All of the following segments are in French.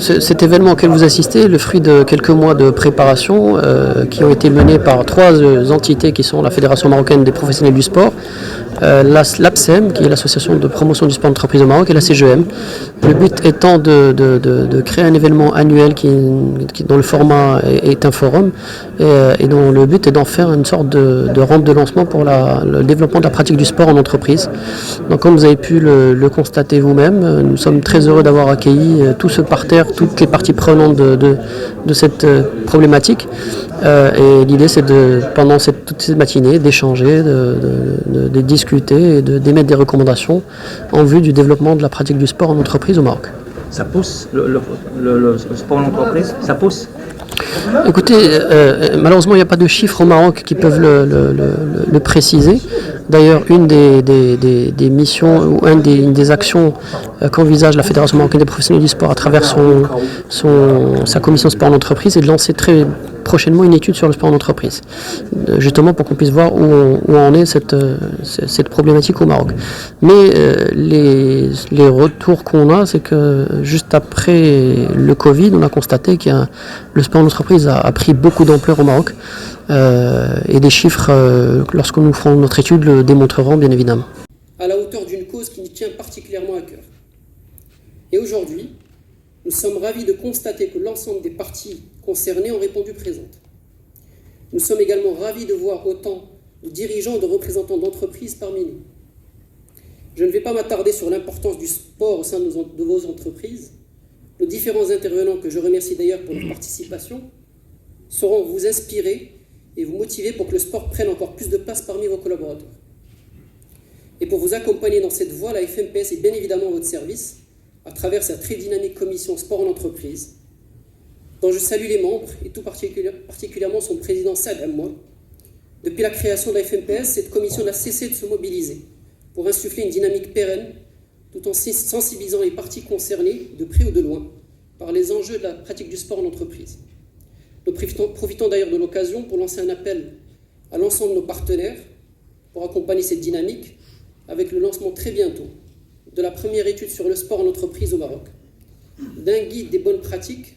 Cet événement auquel vous assistez est le fruit de quelques mois de préparation qui ont été menés par trois entités qui sont la Fédération marocaine des professionnels du sport, l'APSEM, qui est l'association de promotion du sport d'entreprise au Maroc, et la CGM. Le but étant de créer un événement annuel dont le format est un forum et dont le but est d'en faire une sorte de rampe de lancement pour le développement de la pratique du sport en entreprise. Donc comme vous avez pu le constater vous-même, nous sommes très heureux d'avoir accueilli tout ce parterre, toutes les parties prenantes de cette problématique. Et l'idée c'est pendant toute cette matinée d'échanger, de discuter et d'émettre des recommandations en vue du développement de la pratique du sport en entreprise au Maroc. Ça pousse le sport en entreprise, ça pousse. Écoutez, malheureusement il n'y a pas de chiffres au Maroc qui peuvent le préciser. D'ailleurs, une des missions ou une des actions qu'envisage la Fédération marocaine des professionnels du sport à travers sa commission sport en entreprise est de lancer très prochainement une étude sur le sport en entreprise, justement pour qu'on puisse voir où en est cette problématique au Maroc. Mais les retours qu'on a, c'est que juste après le Covid, on a constaté que le sport en entreprise a pris beaucoup d'ampleur au Maroc. Et des chiffres, lorsque nous ferons notre étude, le démontreront bien évidemment. À la hauteur d'une cause qui nous tient particulièrement à cœur. Et aujourd'hui, nous sommes ravis de constater que l'ensemble des parties concernées ont répondu présentes. Nous sommes également ravis de voir autant de dirigeants et de représentants d'entreprises parmi nous. Je ne vais pas m'attarder sur l'importance du sport au sein de vos entreprises. Nos différents intervenants, que je remercie d'ailleurs pour leur participation, sauront vous inspirer et vous motiver pour que le sport prenne encore plus de place parmi vos collaborateurs. Et pour vous accompagner dans cette voie, la FMPS est bien évidemment à votre service, à travers sa très dynamique commission sport en entreprise, dont je salue les membres et tout particulièrement son président Saad Ammoua. Depuis la création de la FMPS, cette commission n'a cessé de se mobiliser pour insuffler une dynamique pérenne, tout en sensibilisant les parties concernées, de près ou de loin, par les enjeux de la pratique du sport en entreprise. Nous profitons d'ailleurs de l'occasion pour lancer un appel à l'ensemble de nos partenaires pour accompagner cette dynamique avec le lancement très bientôt de la première étude sur le sport en entreprise au Maroc, d'un guide des bonnes pratiques,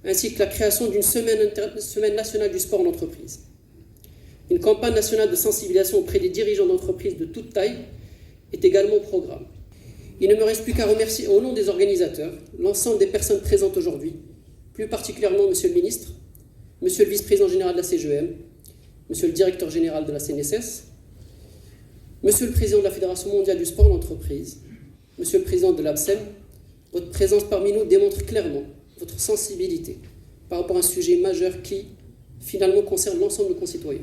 ainsi que la création d'une semaine nationale du sport en entreprise. Une campagne nationale de sensibilisation auprès des dirigeants d'entreprises de toute taille est également au programme. Il ne me reste plus qu'à remercier au nom des organisateurs l'ensemble des personnes présentes aujourd'hui, plus particulièrement Monsieur le Ministre, Monsieur le Vice-président général de la CGM, Monsieur le Directeur général de la CNSS, Monsieur le Président de la Fédération mondiale du sport en entreprise, Monsieur le Président de l'APSEM. Votre présence parmi nous démontre clairement votre sensibilité par rapport à un sujet majeur qui, finalement, concerne l'ensemble de nos concitoyens.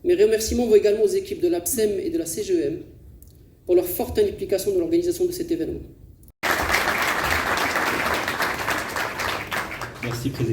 Mes remerciements vont également aux équipes de l'APSEM et de la CGM pour leur forte implication dans l'organisation de cet événement. Merci, Président.